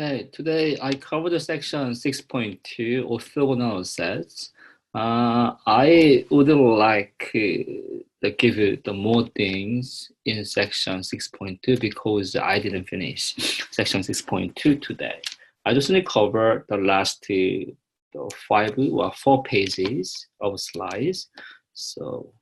Okay, today I covered section 6.2 orthogonal sets. I would like to give you the more things in section 6.2 because I didn't finish section 6.2 today. I just only cover the last the 5 or 4 pages of slides. So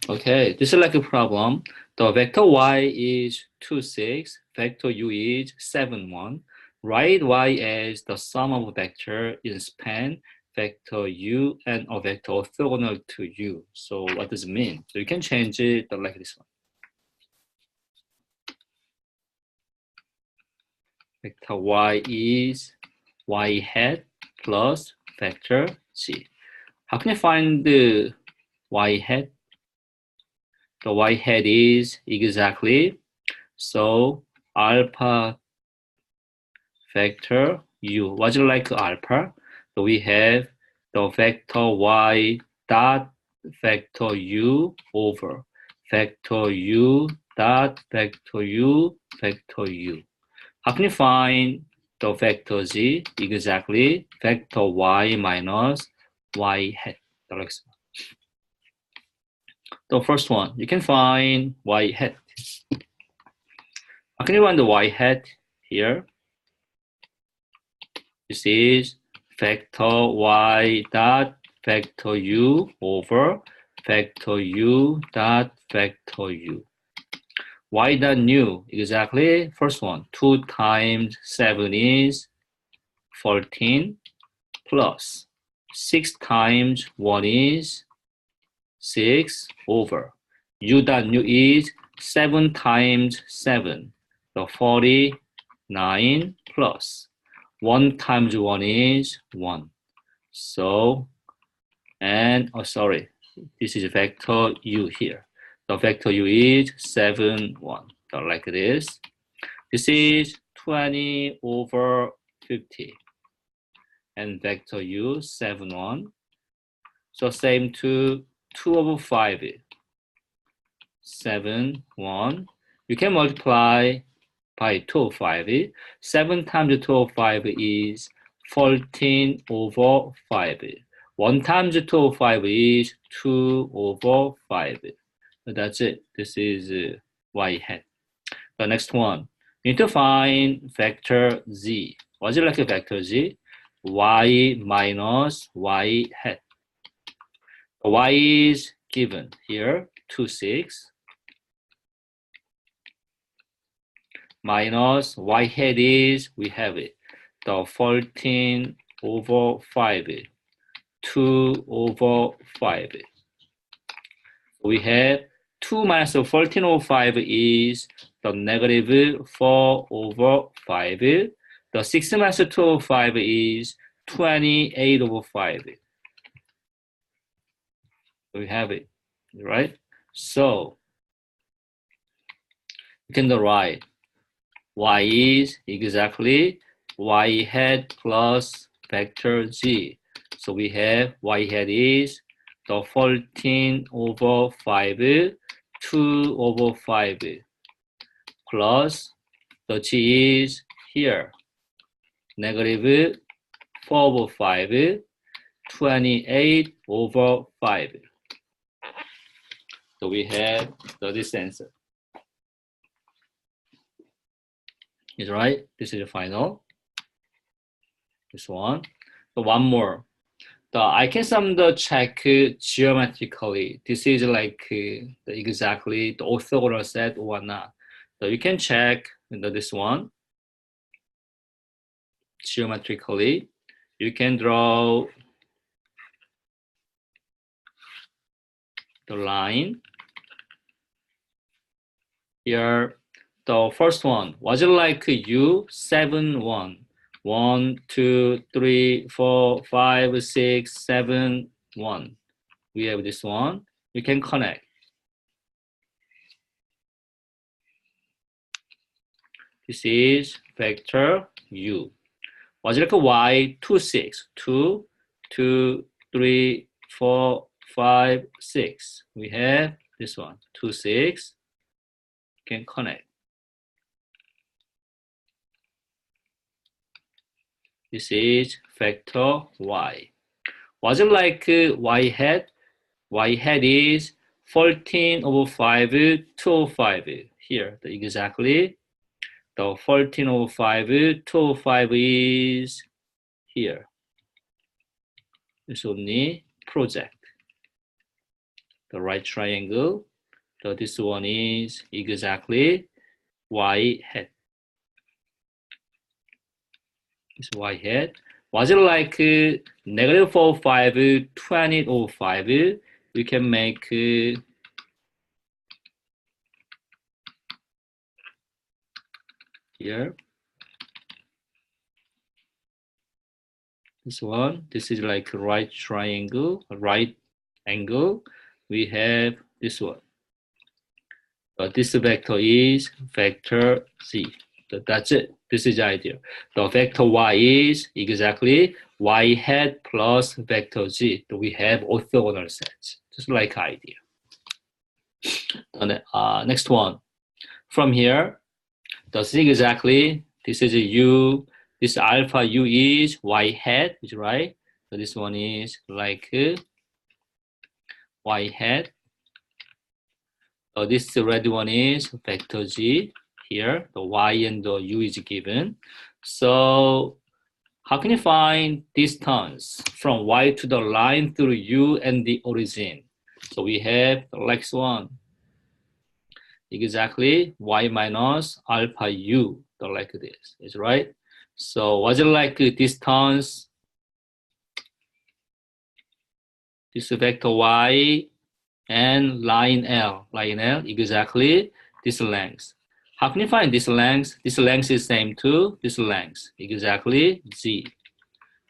okay, this is like a problem. The vector y is 2, 6, vector u is 7, 1. Write y as the sum of a vector in span, vector u, and a vector orthogonal to u. So what does it mean? So you can change it like this one. Vector y is y hat plus vector g. How can I find the y hat? The y hat is exactly, so alpha vector u. What's like alpha? So we have the vector y dot vector u over vector u dot vector u vector u. How can you find the vector z? Exactly vector y minus y hat. The first one, you can find y hat. How can you find the y hat here? This is vector y dot vector u over vector u dot vector u. Y dot new, exactly, first one, 2 times 7 is 14 plus 6 times 1 is 6 over u dot new is 7 times 7, so 49 plus 1 times 1 is 1. So, and, oh, sorry, this is vector u here. The vector u is 7, 1. So like this. This is 20 over 50. And vector u, 7, 1. So same to 2 over 5. 7, 1. You can multiply by 2 over 5. 7 times 2 over 5 is 14 over 5. 1 times 2 over 5 is 2 over 5. That's it. This is y hat. The next one, you need to find vector z. What's it like a vector z? Y minus y hat. Y is given here, 2, 6. Minus y hat is, we have it, the 14 over 5, 2 over 5. We have 2 minus 14 over 5 is the negative 4 over 5. The 6 minus 2 over 5 is 28 over 5. We have it, right? So, you can write y is exactly y hat plus vector z. So we have y hat is the 14 over 5, 2 over 5, plus the g is here, negative 4 over 5, 28 over 5. So we have this answer. Is right. This is the final. This one. So one more. I can sum the check geometrically. This is like exactly the orthogonal set or not. So you can check this one geometrically. You can draw the line here. The first one was it like u 7 1. 1 2 3 4 5 6 7 1. We have this one. You can connect. This is vector u. Was like a y 2, 6. 2, 2, 3, 4, 5, 6. We have this one, 2, 6. Can connect. This is vector y. Was it like y hat? Y hat is 14 over 5, 205. Here, exactly. The 14 over 5, 205 is here. This only project. The right triangle. So this one is exactly y hat. This y hat. Was it like negative 4, 5, 20 over 5? We can make here. This one. This is like right triangle, right angle. We have this one. This vector is vector z. So that's it. This is the idea. The vector y is exactly y hat plus vector z. So we have orthogonal sets, just like idea. And next one. From here, this is exactly, this is a u, this alpha u is y hat, is right? So this one is like y hat. So this red one is vector z. Here, the y and the u is given. So how can you find distance from y to the line through u and the origin? So we have the next one. Exactly y minus alpha u, like this, is right? So was it like distance, this vector y and line L, exactly this length. How can you find this length? This length is same to this length, exactly z,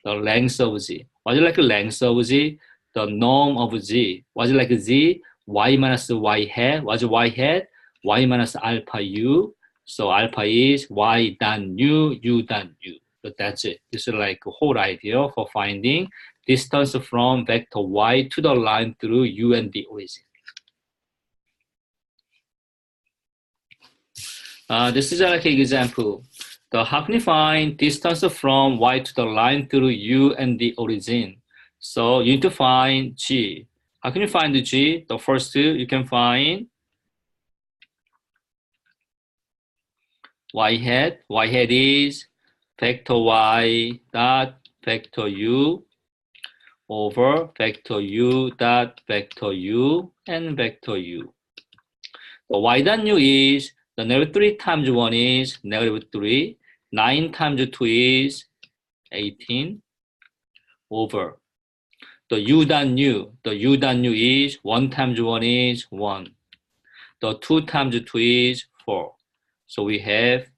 the length of z. Was it like the length of z? The norm of z. Was it like z? Y minus y hat. Was it y hat? Y minus alpha u. So alpha is y than u than u. But that's it. This is like a whole idea for finding distance from vector y to the line through u and the origin. This is like an example. How can you find distance from y to the line through u and the origin? So you need to find g. How can you find the g? The first two you can find y hat. Y hat is vector y dot vector u over vector u dot vector u and vector u. The y dot u is the negative 3 times 1 is negative 3. 9 times 2 is 18 over the u dot u. The u dot u is 1 times 1 is 1. The 2 times 2 is 4. So we have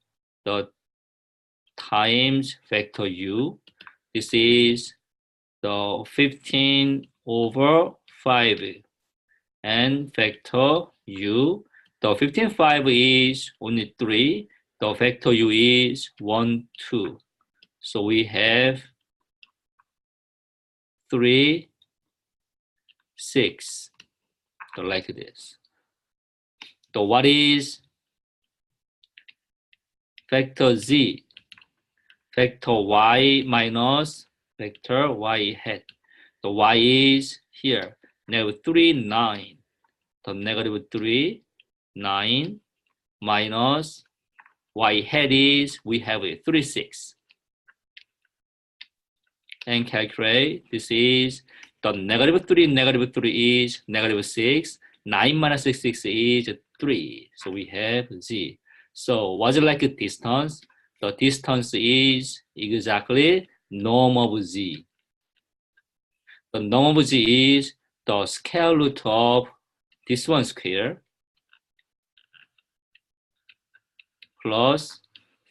the times vector u. This is the 15 over 5 and vector u. The 15, 5 is only 3. The vector u is 1, 2. So we have 3, 6. So like this. So what is vector z? Vector y minus vector y hat. The y is here, negative 3, 9. The negative 3, 9 minus y hat is, we have a 3, 6. And calculate, this is the negative 3 is negative 6. 9 minus 6 is 3. So we have z. So what's it like a distance? The distance is exactly norm of z. The norm of z is the square root of this one square plus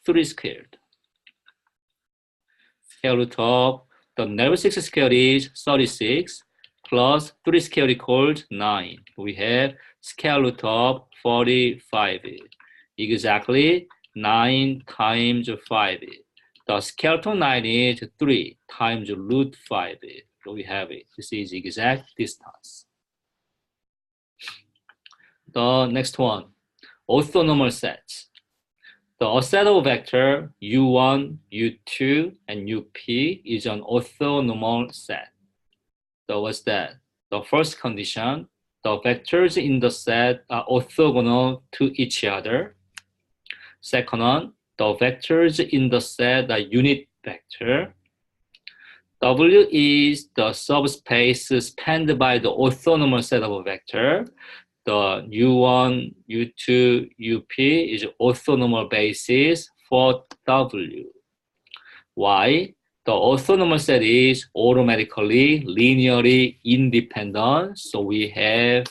3 squared. Square root of the negative 6 squared is 36 plus 3 squared equals 9. We have square root of 45. Exactly 9 times 5. The skeleton 9 is 3 times root 5. So we have it. This is exact distance. The next one, orthonormal sets. A set of vector u1, u2, and up is an orthonormal set. So what's that? The first condition, the vectors in the set are orthogonal to each other. Second one, the vectors in the set are unit vector. W is the subspace spanned by the orthonormal set of a vector. The u1, u2, up is orthonormal basis for W. Y, the orthonormal set is automatically linearly independent. So we have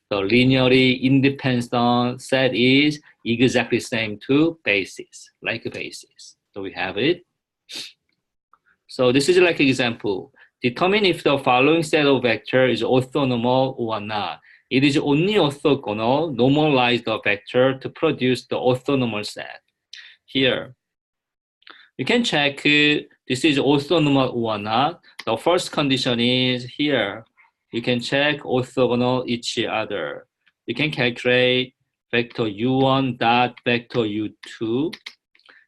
the linearly independent set is exactly same to basis, like a basis. So we have it. So this is like an example. Determine if the following set of vector is orthonormal or not. It is only orthogonal, normalize the vector to produce the orthonormal set. Here, you can check this is orthonormal or not. The first condition is here. You can check orthogonal each other. You can calculate vector u1 dot vector u2.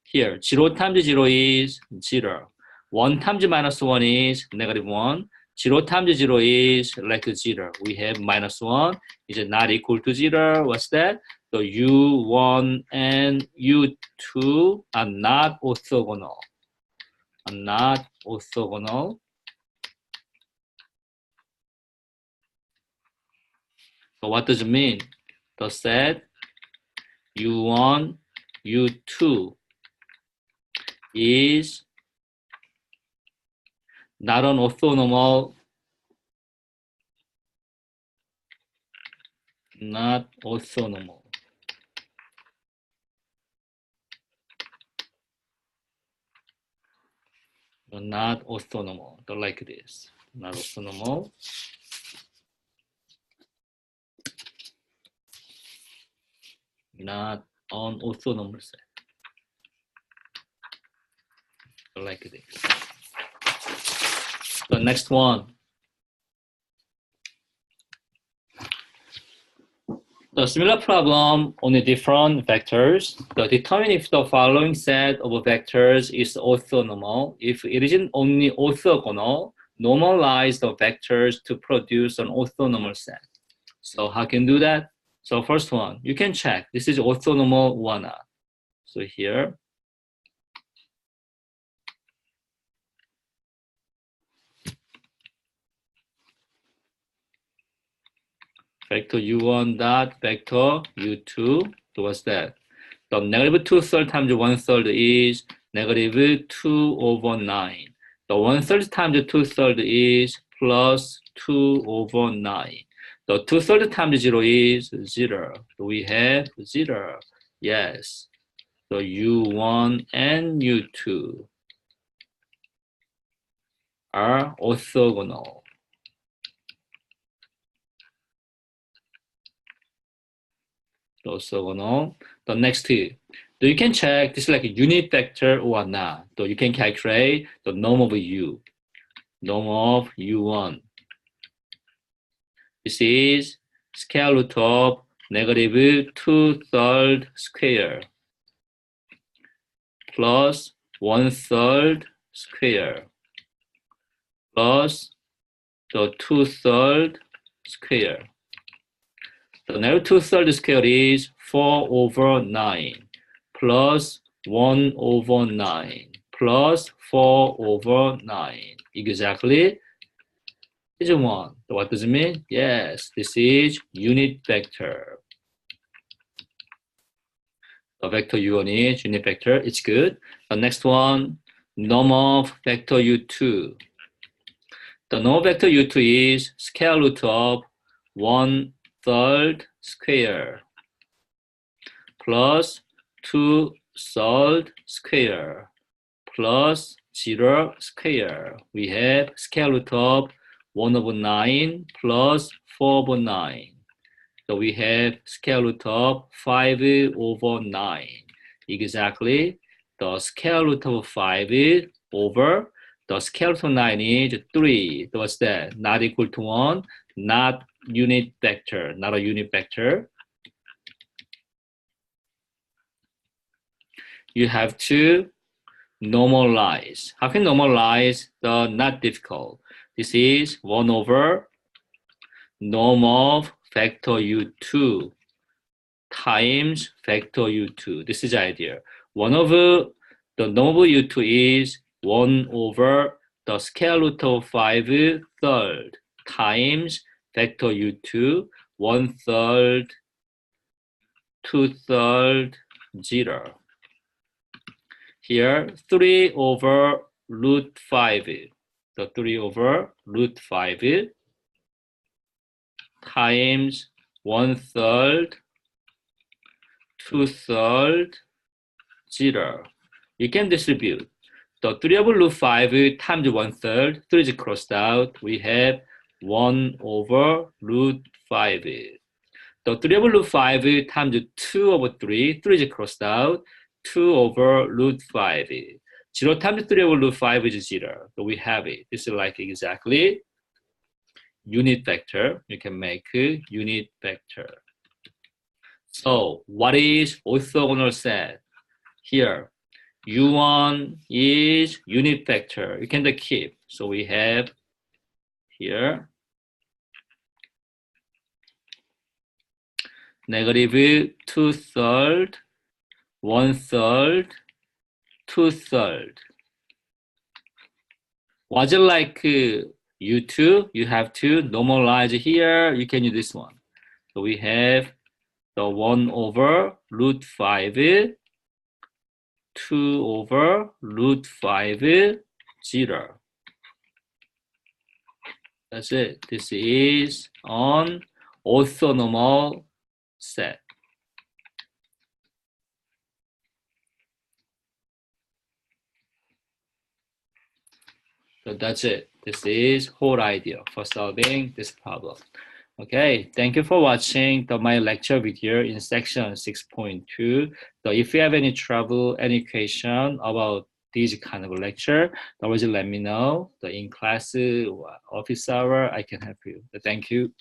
Here, 0 times 0 is 0. 1 times minus 1 is negative 1. 0 times 0 is like 0. We have minus 1 is not equal to 0. What's that? So u1 and u2 are not orthogonal. Are not orthogonal. So what does it mean? The set u1, u2 is not an orthonormal, not orthonormal. Not orthonormal, like this. Not orthonormal. Not an orthonormal set. Like this. The next one. The similar problem on the different vectors. Determine if the following set of vectors is orthonormal. If it isn't only orthogonal, normalize the vectors to produce an orthonormal set. So how can you do that? So first one, you can check. This is orthonormal or not. So here, vector u1 dot vector u2. So what's that? The negative 2/3 times 1/3 is negative 2 over 9. The 1/3 times 2/3 is plus 2 over 9. The 2/3 times 0 is 0. So we have 0. Yes. So u1 and u2 are orthogonal. Orthogonal. The next two. So you can check this is like a unit vector or not. So you can calculate the norm of u. Norm of u1. This is square root of negative 2/3 square plus 1/3 square plus the 2/3 square. The negative 2/3 square is 4 over 9 plus 1 over 9 plus 4 over 9. Exactly is 1. So what does it mean? Yes, this is unit vector. The vector u1 is unit vector. It's good. The next one, norm of vector u2. The norm of vector u2 is square root of 1/3 square plus 2/3 square plus 0 square. We have square root of 1 over 9 plus 4 over 9. So we have square root of 5 over 9. exactly the square root of 5 over the square root of 9 is 3. What's that? Not equal to 1, not unit vector, not a unit vector. You have to normalize. How can normalize the not difficult? This is 1 over norm of factor u2 times factor u2. This is the idea. One of the norm of u2 is 1 over the square root of 5 third times factor u2, 1/3, 2/3, 0. Here, 3 over root 5. The 3 over root 5 times 1/3, 2/3, 0. You can distribute. The 3 over root 5 times 1/3, 3 is crossed out. We have 1 over root 5. The 3 over root 5 times 2 over 3, 3 is crossed out. 2 over root 5. 0 times 3 over root 5 is 0. So we have it. This is like exactly unit vector. You can make a unit vector. So what is orthogonal set? Here, U1 is unit vector. You can keep. So we have here negative 2/3, 1/3, 2/3. Was it like U2? You have to normalize here. You can use this one. So we have the 1 over root 5, 2 over root 5, 0. That's it. This is on orthonormal set. So that's it. This is whole idea for solving this problem. Okay, thank you for watching my lecture video in section 6.2. So if you have any trouble, any question about this kind of lecture, always let me know. In class, office hour, I can help you. Thank you.